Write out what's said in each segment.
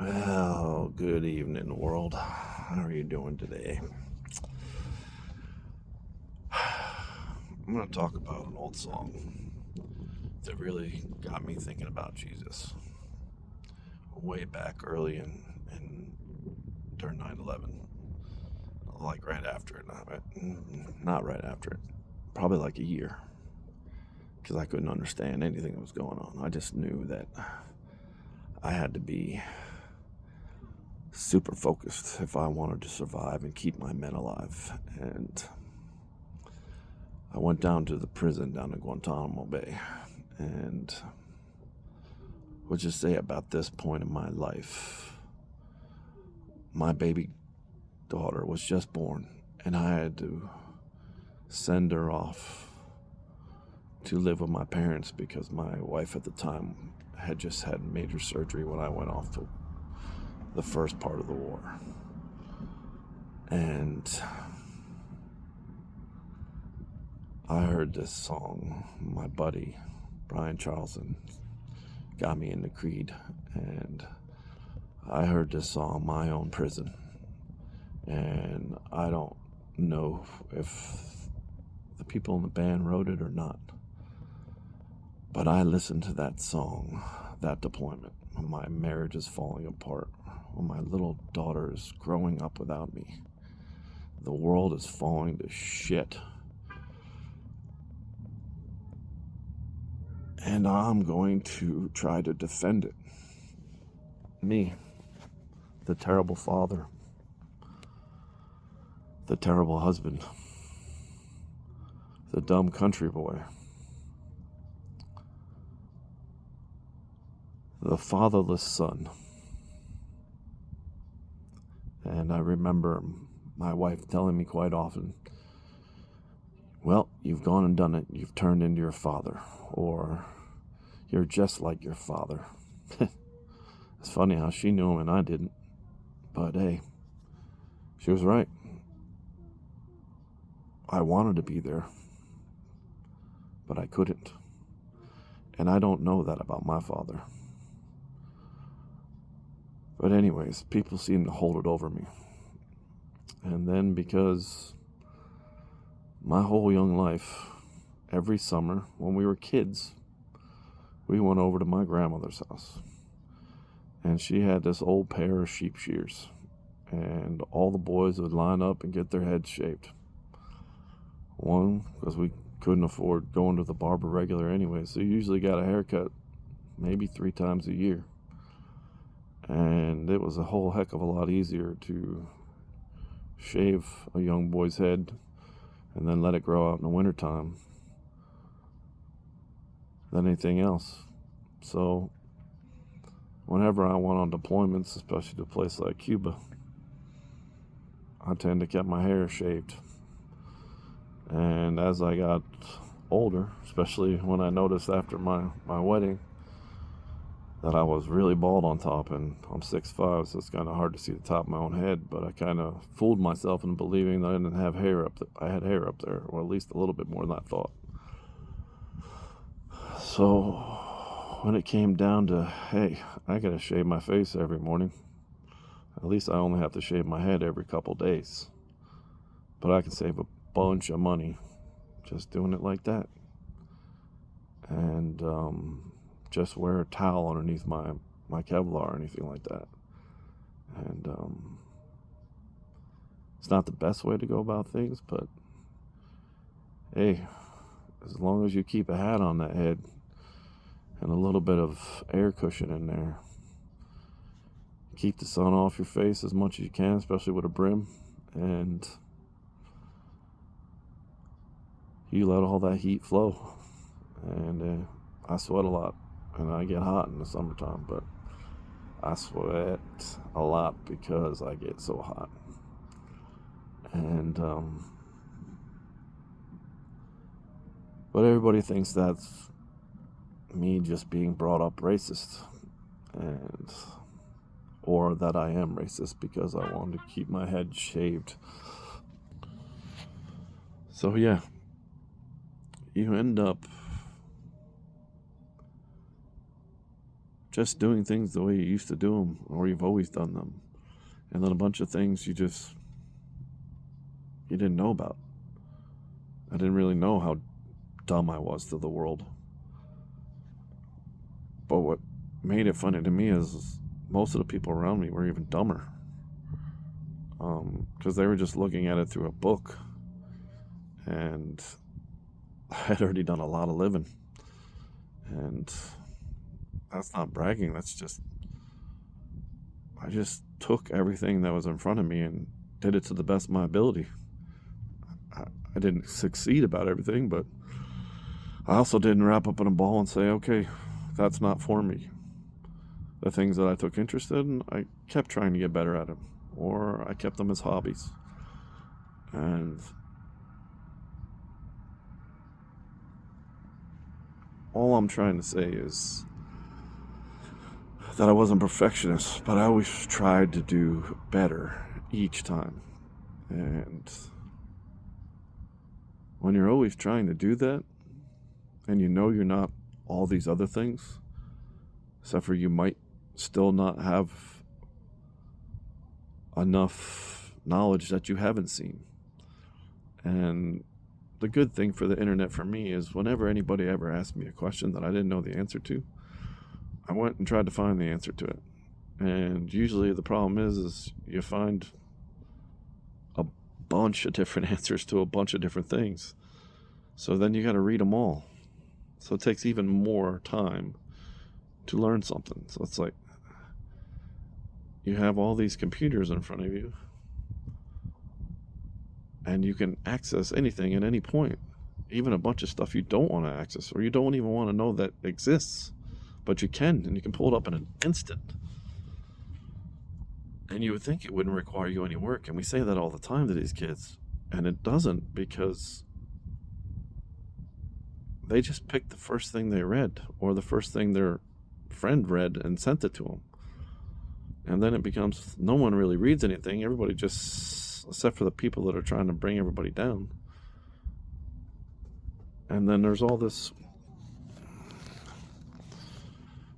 Well, good evening, world. How are you doing today? I'm going to talk about an old song that really got me thinking about Jesus way back early in during 9/11, like right after it, not right after it, probably like a year, because I couldn't understand anything that was going on. I just knew that I had to be super focused if I wanted to survive and keep my men alive. And I went down to the prison down in Guantanamo Bay, and would just say about this point in my life, my baby daughter was just born, and I had to send her off to live with my parents because my wife at the time had just had major surgery when I went off to the first part of the war. And I heard this song. My buddy Brian Charlson got me into Creed, and I heard this song, My Own Prison. And I don't know if the people in the band wrote it or not, but I listened to that song, that deployment, when my marriage is falling apart, when my little daughter is growing up without me, the world is falling to shit, and I'm going to try to defend it. Me, the terrible father, the terrible husband, the dumb country boy, the fatherless son. And I remember my wife telling me quite often, well, you've gone and done it. You've turned into your father, or you're just like your father. It's funny how she knew him and I didn't. But hey, she was right. I wanted to be there, but I couldn't. And I don't know that about my father. But anyways, people seem to hold it over me. And then because my whole young life, every summer when we were kids, we went over to my grandmother's house. And she had this old pair of sheep shears. And all the boys would line up and get their heads shaved. One, because we couldn't afford going to the barber regular anyway, so you usually got a haircut maybe 3 times a year. And it was a whole heck of a lot easier to shave a young boy's head and then let it grow out in the wintertime than anything else. So whenever I went on deployments, especially to a place like Cuba, I tend to get my hair shaved. And as I got older, especially when I noticed after my wedding that I was really bald on top, and I'm 6'5", so it's kind of hard to see the top of my own head, but I kind of fooled myself into believing that I didn't have hair up there. I had hair up there, or at least a little bit more than I thought. So when it came down to, hey, I gotta shave my face every morning, at least I only have to shave my head every couple days, but I can save a bunch of money just doing it like that. And just wear a towel underneath my Kevlar or anything like that. And it's not the best way to go about things, but hey, as long as you keep a hat on that head and a little bit of air cushion in there, keep the sun off your face as much as you can, especially with a brim, and you let all that heat flow. And I sweat a lot, and I get hot in the summertime, but I sweat a lot because I get so hot. And but everybody thinks that's me just being brought up racist, and or that I am racist because I wanted to keep my head shaved. So yeah, you end up just doing things the way you used to do them or you've always done them. And then a bunch of things you didn't know about. I didn't really know how dumb I was to the world. But what made it funny to me is most of the people around me were even dumber. Because they were just looking at it through a book. And I had already done a lot of living. And that's not bragging, that's just, I just took everything that was in front of me and did it to the best of my ability. I didn't succeed about everything, but I also didn't wrap up in a ball and say, okay, that's not for me. The things that I took interest in, I kept trying to get better at them, or I kept them as hobbies. And all I'm trying to say is that I wasn't a perfectionist, but I always tried to do better each time. And when you're always trying to do that, and you know you're not all these other things, except for you might still not have enough knowledge that you haven't seen. And the good thing for the internet for me is whenever anybody ever asked me a question that I didn't know the answer to, I went and tried to find the answer to it. And usually the problem is you find a bunch of different answers to a bunch of different things. So then you got to read them all. So it takes even more time to learn something. So it's like you have all these computers in front of you and you can access anything at any point, even a bunch of stuff you don't want to access or you don't even want to know that exists, but you can, and you can pull it up in an instant. And you would think it wouldn't require you any work, and we say that all the time to these kids, and it doesn't, because they just picked the first thing they read or the first thing their friend read and sent it to them. And then it becomes no one really reads anything. Everybody just, except for the people that are trying to bring everybody down. And then there's all this.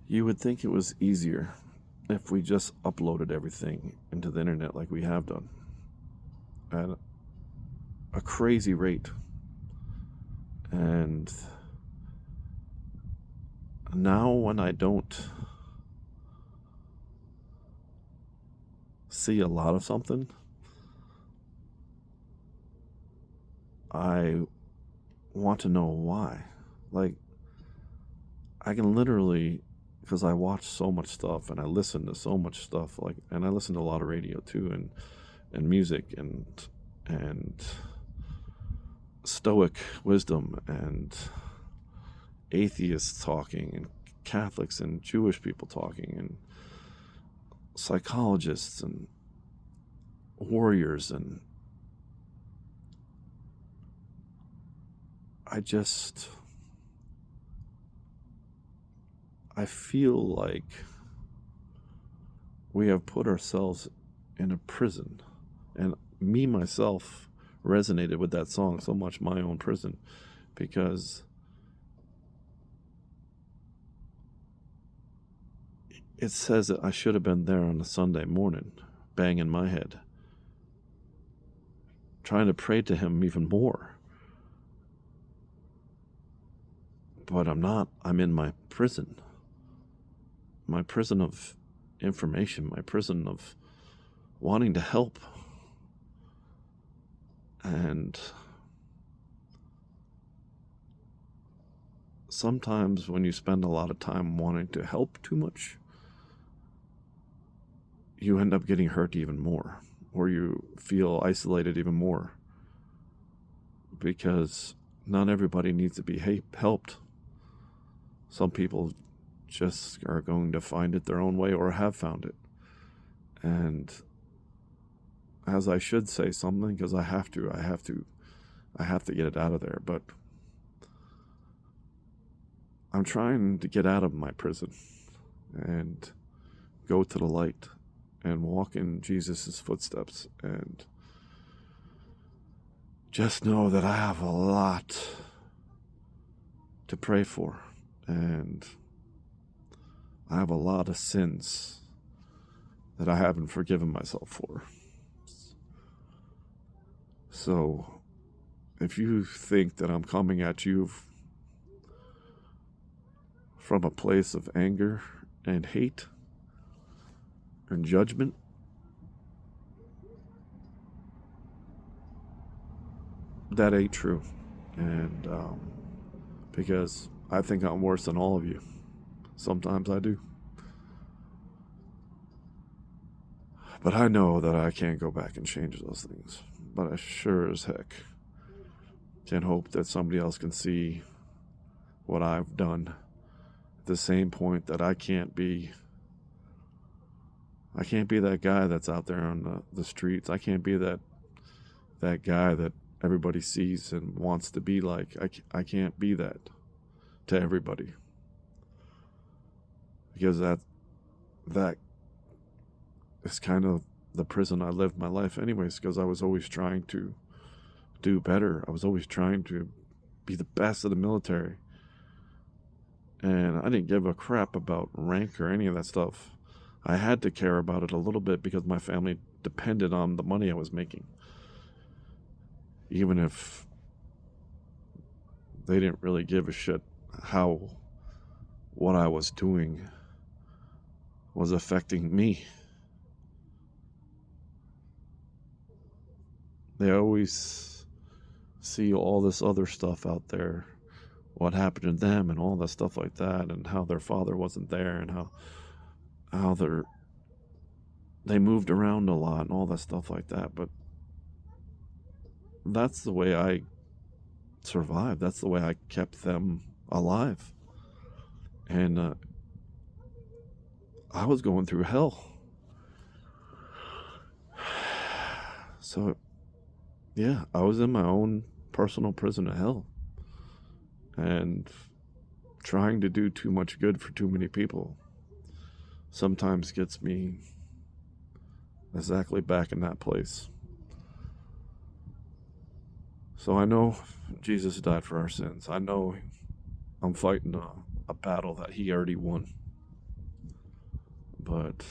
You would think it was easier if we just uploaded everything into the internet like we have done at a crazy rate. And now when I don't see a lot of something, I want to know why. Like, I can literally, because I watch so much stuff and I listen to so much stuff, like, and I listen to a lot of radio too, and music and Stoic wisdom and atheists talking and Catholics and Jewish people talking and psychologists and warriors, and I feel like we have put ourselves in a prison, and me myself resonated with that song so much, my own prison, because it says that I should have been there on a Sunday morning, banging my head, trying to pray to him even more. But I'm not. I'm in my prison of information, my prison of wanting to help. And sometimes when you spend a lot of time wanting to help too much, you end up getting hurt even more, or you feel isolated even more, because not everybody needs to be helped. Some people just are going to find it their own way or have found it. And as I should say something, because I have to get it out of there, but I'm trying to get out of my prison and go to the light and walk in Jesus' footsteps, and just know that I have a lot to pray for, and I have a lot of sins that I haven't forgiven myself for. So, if you think that I'm coming at you from a place of anger and hate and judgment, that ain't true. And because I think I'm worse than all of you. Sometimes I do. But I know that I can't go back and change those things. But I sure as heck can hope that somebody else can see what I've done at the same point that I can't be that guy that's out there on the streets. I can't be that guy that everybody sees and wants to be like. I can't be that to everybody. Because that is kind of the prison I lived my life anyways, because I was always trying to do better. I was always trying to be the best of the military. And I didn't give a crap about rank or any of that stuff. I had to care about it a little bit because my family depended on the money I was making. Even if they didn't really give a shit how what I was doing was affecting me. They always see all this other stuff out there, what happened to them and all that stuff like that, and how their father wasn't there, and how they moved around a lot and all that stuff like that. But that's the way I survived. That's the way I kept them alive. And I was going through hell. So, yeah, I was in my own personal prison of hell. And trying to do too much good for too many people sometimes gets me exactly back in that place. So I know Jesus died for our sins. I know I'm fighting a battle that he already won. But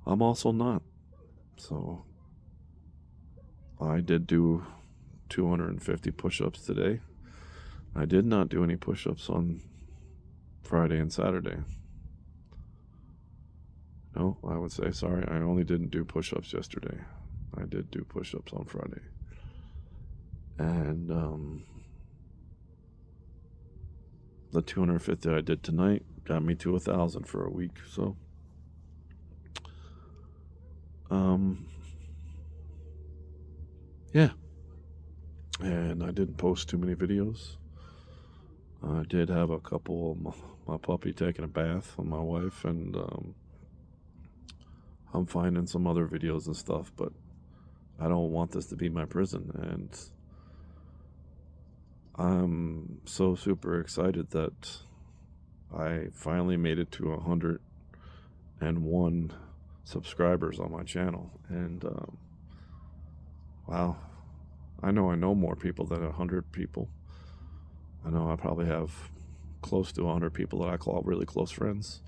I'm also not. So I did do 250 push-ups today. I did not do any push-ups on Friday and Saturday. No, I would say sorry. I only didn't do push-ups yesterday. I did do push-ups on Friday. And the 250 I did tonight got me to 1,000 for a week. So yeah. And I didn't post too many videos. I did have a couple of my puppy taking a bath with my wife, and I'm finding some other videos and stuff, but I don't want this to be my prison. And I'm so super excited that I finally made it to 101 subscribers on my channel. And wow, I know more people than 100 people. I know I probably have close to 100 people that I call really close friends,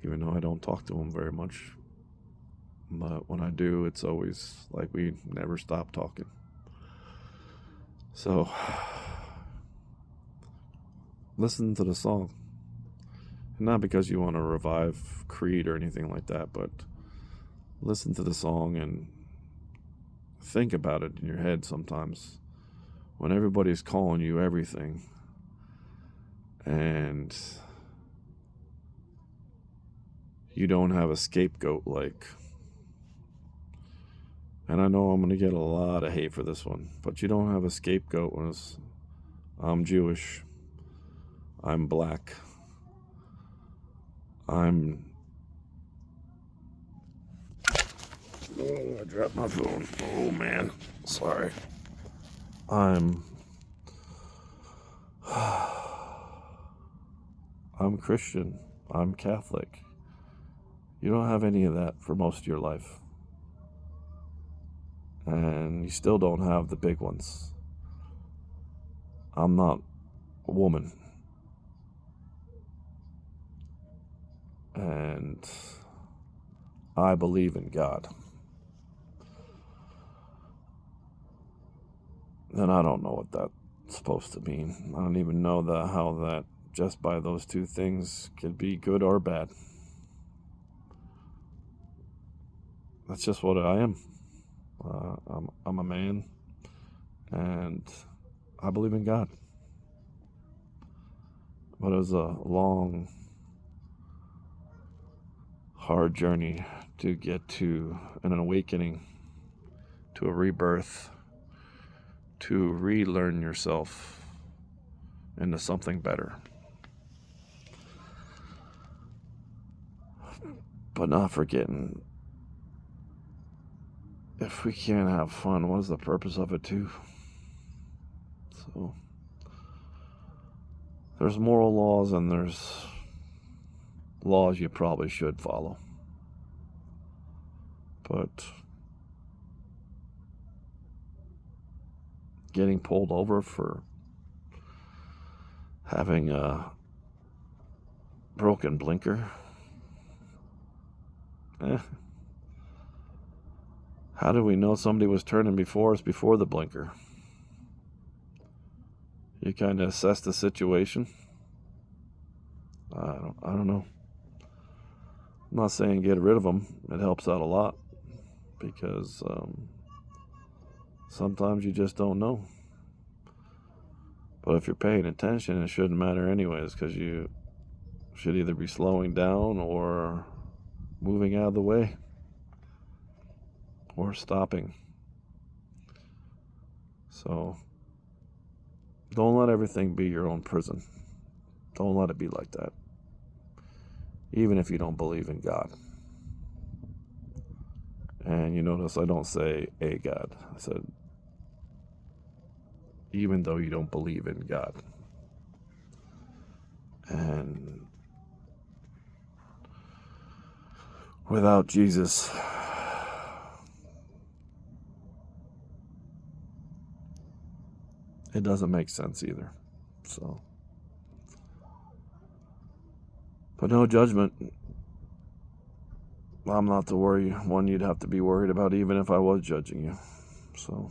even though I don't talk to them very much. But when I do, it's always like we never stop talking. So listen to the song. Not because you want to revive Creed or anything like that, but listen to the song and think about it in your head sometimes. When everybody's calling you everything, and you don't have a scapegoat, like, and I know I'm going to get a lot of hate for this one, but you don't have a scapegoat when it's, I'm Jewish, I'm black, oh, I dropped my phone. Oh man, sorry. I'm Christian. I'm Catholic. You don't have any of that for most of your life. And you still don't have the big ones. I'm not a woman. and I believe in God, then I don't know what that's supposed to mean. I don't even know how that just by those two things could be good or bad. That's just what I am. I'm a man, and I believe in God. But it was a long, hard journey to get to an awakening, to a rebirth, to relearn yourself into something better. But not forgetting, if we can't have fun, what is the purpose of it too? So there's moral laws and there's laws you probably should follow. But getting pulled over for having a broken blinker, how do we know somebody was turning before us before the blinker? You kind of assess the situation. I don't know. I'm not saying get rid of them. It helps out a lot because sometimes you just don't know. But if you're paying attention, it shouldn't matter anyways, because you should either be slowing down or moving out of the way or stopping. So don't let everything be your own prison. Don't let it be like that. Even if you don't believe in God. And you notice I don't say a God. I said, even though you don't believe in God. And without Jesus, it doesn't make sense either. So, but no judgment. I'm not the one you'd have to be worried about, even if I was judging you. So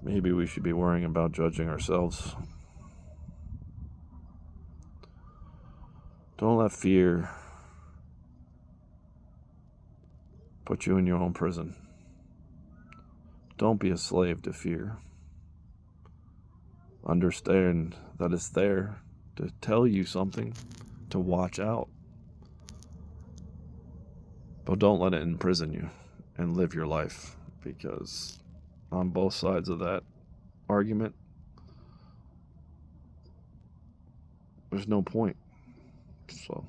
maybe we should be worrying about judging ourselves. Don't let fear put you in your own prison. Don't be a slave to fear. Understand that it's there to tell you something, to watch out. But don't let it imprison you and live your life, because on both sides of that argument, there's no point. So,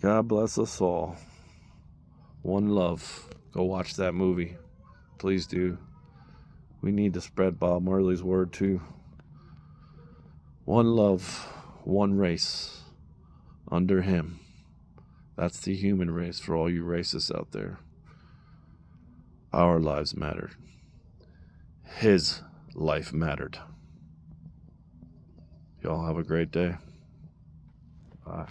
God bless us all. One love. Go watch that movie. Please do. We need to spread Bob Marley's word too. One love, one race, under him. That's the human race for all you racists out there. Our lives mattered. His life mattered. Y'all have a great day. Bye.